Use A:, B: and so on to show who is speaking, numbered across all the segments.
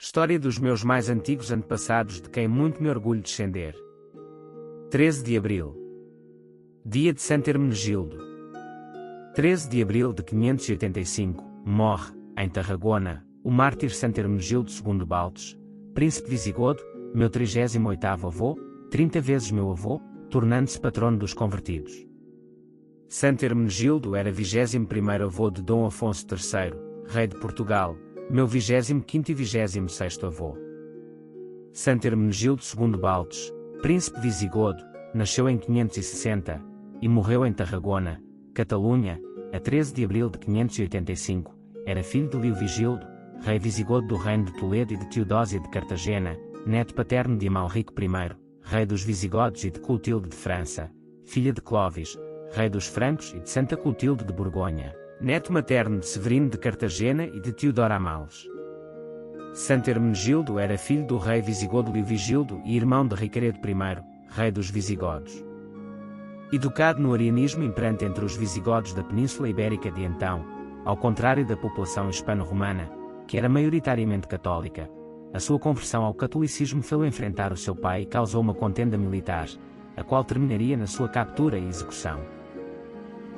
A: História dos meus mais antigos antepassados de quem muito me orgulho descender. 13 de Abril. Dia de Santo Hermenegildo. 13 de Abril de 585, morre, em Tarragona, o mártir Santo Hermenegildo II Baltes, príncipe visigodo, meu 38º avô, 30 vezes meu avô, tornando-se patrono dos convertidos. Santo Hermenegildo era 21º avô de Dom Afonso III, rei de Portugal, meu 25º e 26º avô. Santo Hermenegildo II Baltes, príncipe visigodo, nasceu em 560 e morreu em Tarragona, Catalunha, a 13 de abril de 585. Era filho de Leovigildo, rei visigodo do reino de Toledo e de Teodósia de Cartagena, neto paterno de Amalrico I, rei dos visigodos, e de Clotilde de França, filha de Clovis, rei dos francos, e de Santa Clotilde de Borgonha, neto materno de Severino de Cartagena e de Teodoro Amales. Santo Hermenegildo era filho do rei visigodo Leovigildo e irmão de Ricaredo I, rei dos visigodos. Educado no arianismo imperante entre os visigodos da Península Ibérica de então, ao contrário da população hispano-romana, que era maioritariamente católica, a sua conversão ao catolicismo fez-o enfrentar o seu pai e causou uma contenda militar, a qual terminaria na sua captura e execução.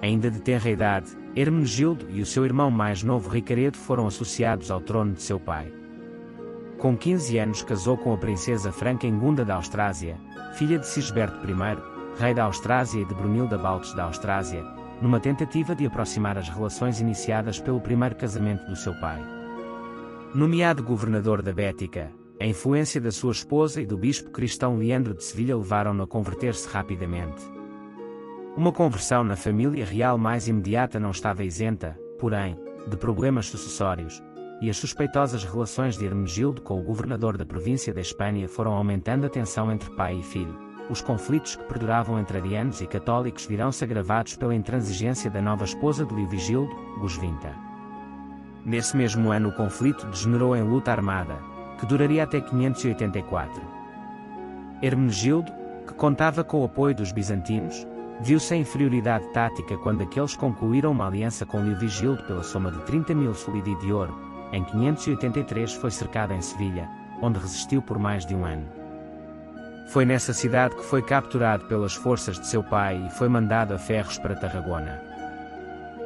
A: Ainda de tenra idade, Hermenegildo e o seu irmão mais novo Ricaredo foram associados ao trono de seu pai. Com 15 anos casou com a princesa franca Engunda da Austrásia, filha de Sigisberto I, rei da Austrásia, e de Brunilda Baltes da Austrásia, numa tentativa de aproximar as relações iniciadas pelo primeiro casamento do seu pai. Nomeado governador da Bética, a influência da sua esposa e do bispo cristão Leandro de Sevilha levaram-no a converter-se rapidamente. Uma conversão na família real mais imediata não estava isenta, porém, de problemas sucessórios, e as suspeitosas relações de Hermenegildo com o governador da província da Espanha foram aumentando a tensão entre pai e filho. Os conflitos que perduravam entre arianos e católicos virão-se agravados pela intransigência da nova esposa de Leovigildo, Goswinta. Nesse mesmo ano o conflito degenerou em luta armada, que duraria até 584. Hermenegildo, que contava com o apoio dos bizantinos, viu-se em inferioridade tática quando aqueles concluíram uma aliança com Leovigildo pela soma de 30.000 solidi de ouro. Em 583 foi cercado em Sevilha, onde resistiu por mais de um ano. Foi nessa cidade que foi capturado pelas forças de seu pai e foi mandado a ferros para Tarragona.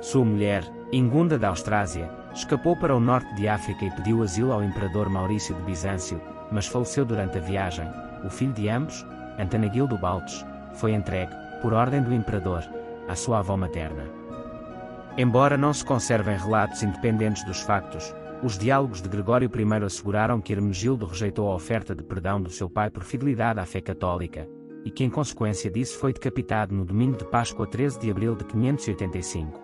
A: Sua mulher, Engunda da Austrásia, escapou para o norte de África e pediu asilo ao imperador Maurício de Bizâncio, mas faleceu durante a viagem. O filho de ambos, Antanagildo Baltes, foi entregue, por ordem do imperador, à sua avó materna. Embora não se conservem relatos independentes dos factos, os diálogos de Gregório I asseguraram que Hermenegildo rejeitou a oferta de perdão do seu pai por fidelidade à fé católica, e que em consequência disso foi decapitado no domingo de Páscoa 13 de abril de 585.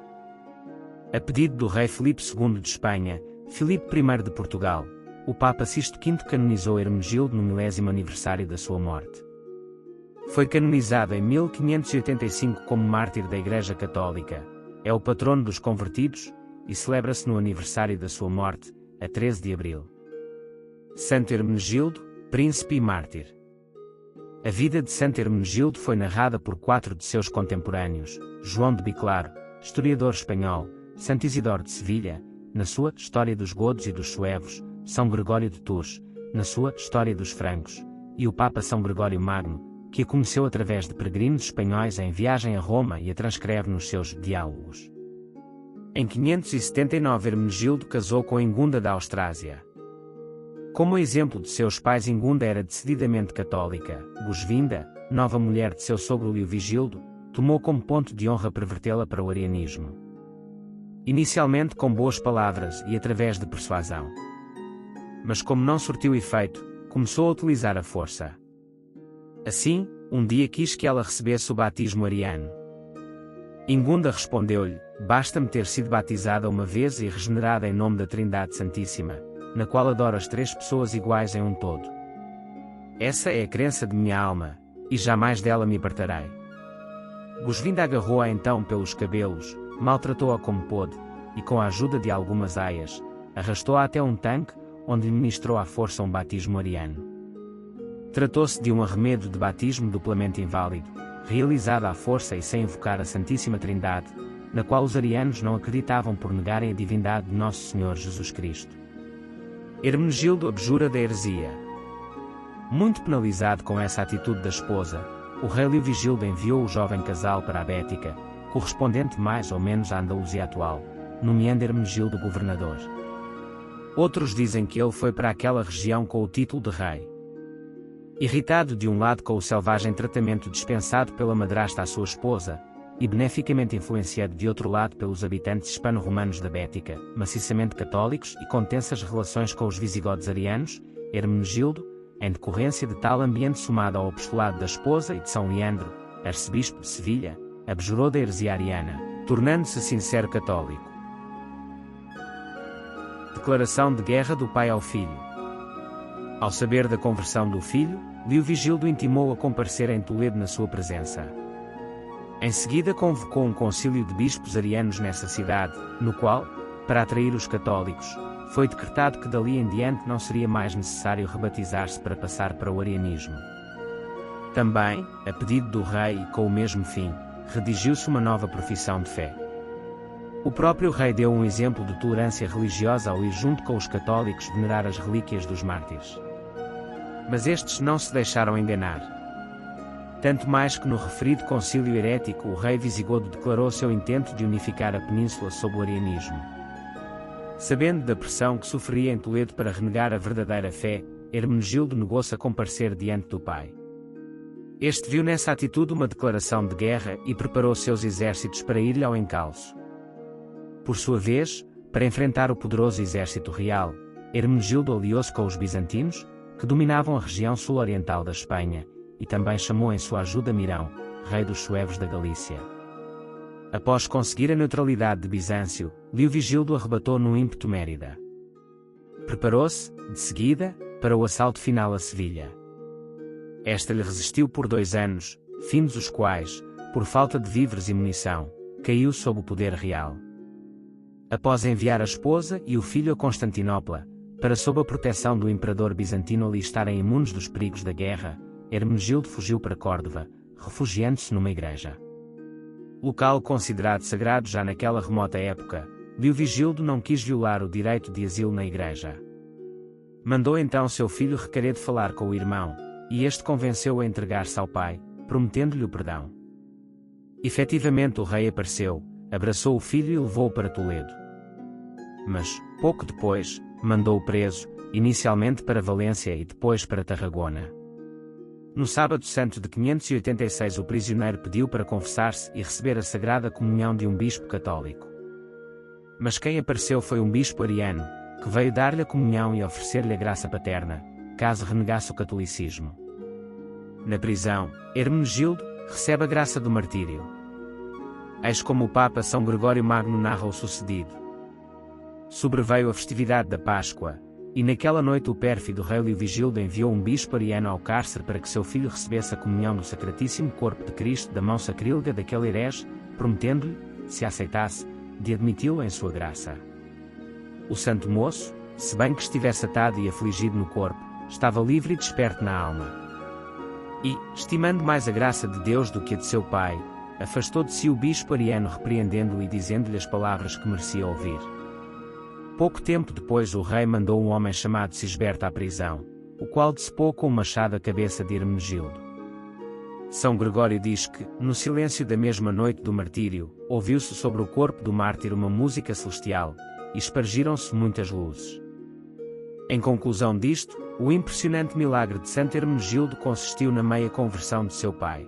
A: A pedido do rei Filipe II de Espanha, Filipe I de Portugal, o Papa Sisto V canonizou Hermenegildo no 10º aniversário da sua morte. Foi canonizado em 1585 como mártir da Igreja Católica, é o patrono dos convertidos, e celebra-se no aniversário da sua morte, a 13 de abril. Santo Hermenegildo, príncipe e mártir. A vida de Santo Hermenegildo foi narrada por 4 de seus contemporâneos: João de Biclaro, historiador espanhol, Santo Isidoro de Sevilha, na sua História dos Godos e dos Suevos, São Gregório de Tours, na sua História dos Francos, e o Papa São Gregório Magno, que a conheceu através de peregrinos espanhóis em viagem a Roma e a transcreve nos seus Diálogos. Em 579 Hermenegildo casou com Engunda da Austrásia. Como exemplo de seus pais, Engunda era decididamente católica. Goswinda, nova mulher de seu sogro Leovigildo, tomou como ponto de honra pervertê-la para o arianismo. Inicialmente com boas palavras e através de persuasão. Mas como não surtiu efeito, começou a utilizar a força. Assim, um dia quis que ela recebesse o batismo ariano. Engunda respondeu-lhe: basta-me ter sido batizada uma vez e regenerada em nome da Trindade Santíssima, na qual adoro as 3 pessoas iguais em um todo. Essa é a crença de minha alma, e jamais dela me apartarei. Goswinda agarrou-a então pelos cabelos, maltratou-a como pôde, e com a ajuda de algumas aias, arrastou-a até um tanque, onde lhe ministrou à força um batismo ariano. Tratou-se de um arremedo de batismo duplamente inválido, realizado à força e sem invocar a Santíssima Trindade, na qual os arianos não acreditavam por negarem a divindade de Nosso Senhor Jesus Cristo. Hermenegildo abjura da heresia. Muito penalizado com essa atitude da esposa, o rei Leovigildo enviou o jovem casal para a Bética, correspondente mais ou menos à Andaluzia atual, nomeando Hermenegildo governador. Outros dizem que ele foi para aquela região com o título de rei. Irritado de um lado com o selvagem tratamento dispensado pela madrasta à sua esposa, e beneficamente influenciado de outro lado pelos habitantes hispano-romanos da Bética, maciçamente católicos e com tensas relações com os visigodos arianos, Hermenegildo, em decorrência de tal ambiente somado ao apostolado da esposa e de São Leandro, arcebispo de Sevilha, abjurou da heresia ariana, tornando-se sincero católico. Declaração de guerra do pai ao filho. Ao saber da conversão do filho, Leovigildo intimou a comparecer em Toledo na sua presença. Em seguida convocou um concílio de bispos arianos nessa cidade, no qual, para atrair os católicos, foi decretado que dali em diante não seria mais necessário rebatizar-se para passar para o arianismo. Também, a pedido do rei e com o mesmo fim, redigiu-se uma nova profissão de fé. O próprio rei deu um exemplo de tolerância religiosa ao ir junto com os católicos venerar as relíquias dos mártires. Mas estes não se deixaram enganar. Tanto mais que no referido concílio herético o rei visigodo declarou seu intento de unificar a península sob o arianismo. Sabendo da pressão que sofreria em Toledo para renegar a verdadeira fé, Hermenegildo negou-se a comparecer diante do pai. Este viu nessa atitude uma declaração de guerra e preparou seus exércitos para ir-lhe ao encalço. Por sua vez, para enfrentar o poderoso exército real, Hermenegildo aliou-se com os bizantinos, que dominavam a região sul-oriental da Espanha, e também chamou em sua ajuda Mirão, rei dos suevos da Galícia. Após conseguir a neutralidade de Bizâncio, Leovigildo arrebatou num ímpeto Mérida. Preparou-se, de seguida, para o assalto final a Sevilha. Esta lhe resistiu por 2 anos, findos os quais, por falta de víveres e munição, caiu sob o poder real. Após enviar a esposa e o filho a Constantinopla, para sob a proteção do imperador bizantino ali estarem imunes dos perigos da guerra, Hermenegildo fugiu para Córdoba, refugiando-se numa igreja. Local considerado sagrado já naquela remota época, Leovigildo não quis violar o direito de asilo na igreja. Mandou então seu filho Recaredo falar com o irmão, e este convenceu-o a entregar-se ao pai, prometendo-lhe o perdão. Efetivamente o rei apareceu, abraçou o filho e levou-o para Toledo. Mas, pouco depois, mandou-o preso, inicialmente para Valência e depois para Tarragona. No sábado santo de 586 o prisioneiro pediu para confessar-se e receber a sagrada comunhão de um bispo católico. Mas quem apareceu foi um bispo ariano, que veio dar-lhe a comunhão e oferecer-lhe a graça paterna, caso renegasse o catolicismo. Na prisão, Hermenegildo recebe a graça do martírio. Eis como o Papa São Gregório Magno narra o sucedido. Sobreveio a festividade da Páscoa, e naquela noite o pérfido rei Leovigildo enviou um bispo ariano ao cárcere para que seu filho recebesse a comunhão do Sacratíssimo Corpo de Cristo da mão sacrílega daquele herege, prometendo-lhe, se aceitasse, de admiti-lo em sua graça. O santo moço, se bem que estivesse atado e afligido no corpo, estava livre e desperto na alma. E, estimando mais a graça de Deus do que a de seu pai, afastou de si o bispo ariano repreendendo-o e dizendo-lhe as palavras que merecia ouvir. Pouco tempo depois o rei mandou um homem chamado Sigisberto à prisão, o qual decepou com um machado a cabeça de Hermenegildo. São Gregório diz que, no silêncio da mesma noite do martírio, ouviu-se sobre o corpo do mártir uma música celestial, e espargiram-se muitas luzes. Em conclusão disto, o impressionante milagre de Santo Hermenegildo consistiu na meia conversão de seu pai.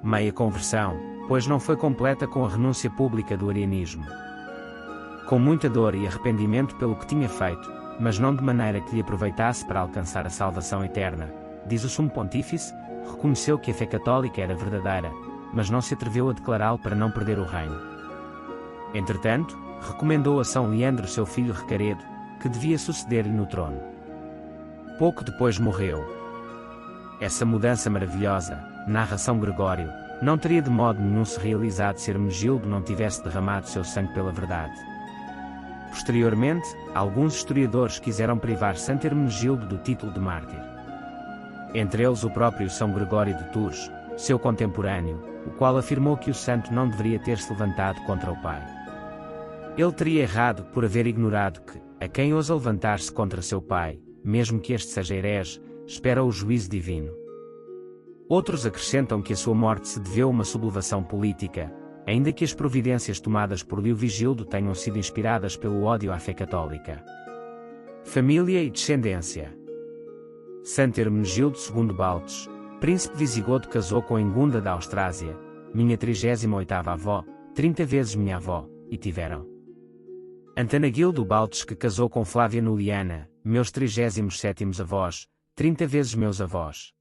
A: Meia conversão, pois não foi completa com a renúncia pública do arianismo. Com muita dor e arrependimento pelo que tinha feito, mas não de maneira que lhe aproveitasse para alcançar a salvação eterna, diz o Sumo Pontífice, reconheceu que a fé católica era verdadeira, mas não se atreveu a declará-lo para não perder o reino. Entretanto, recomendou a São Leandro seu filho Recaredo, que devia suceder-lhe no trono. Pouco depois morreu. Essa mudança maravilhosa, narra São Gregório, não teria de modo nenhum se realizado se Hermenegildo não tivesse derramado seu sangue pela verdade. Posteriormente, alguns historiadores quiseram privar Santo Hermenegildo do título de mártir. Entre eles o próprio São Gregório de Tours, seu contemporâneo, o qual afirmou que o santo não deveria ter se levantado contra o pai. Ele teria errado por haver ignorado que, A quem ousa levantar-se contra seu pai, mesmo que este seja herege, espera o juízo divino. Outros acrescentam que a sua morte se deveu a uma sublevação política, ainda que as providências tomadas por Leovigildo tenham sido inspiradas pelo ódio à fé católica. Família e descendência. Santo Hermenegildo II Baltes, príncipe visigodo, casou com Engunda da Austrásia, minha 38ª avó, 30 vezes minha avó, e tiveram. Antanagildo Baltes, que casou com Flávia Nuliana, meus 37º avós, 30 vezes meus avós.